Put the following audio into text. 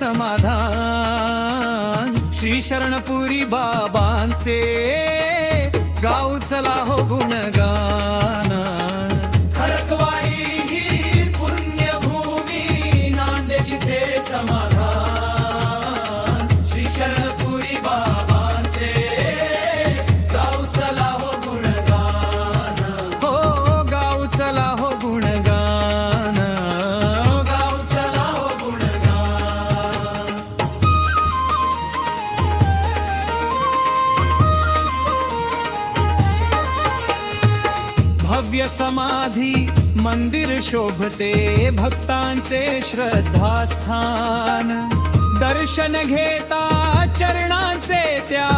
समाधान. श्री शरणपुरी बाबांचे गाऊ चला हो गुणगान. खडकवाडी ही पुण्यभूमी, नांदे जिथे समाधान. श्री शरणपुरी बाबांचे गाऊ चला हो गुणगान. हो गाऊ चला हो गुणगान. गाऊ चला हो गुणगान. भव्य समाधी मंदिर शोभते, भक्तांचे श्रद्धास्थान. दर्शन घेता चरणांचे त्या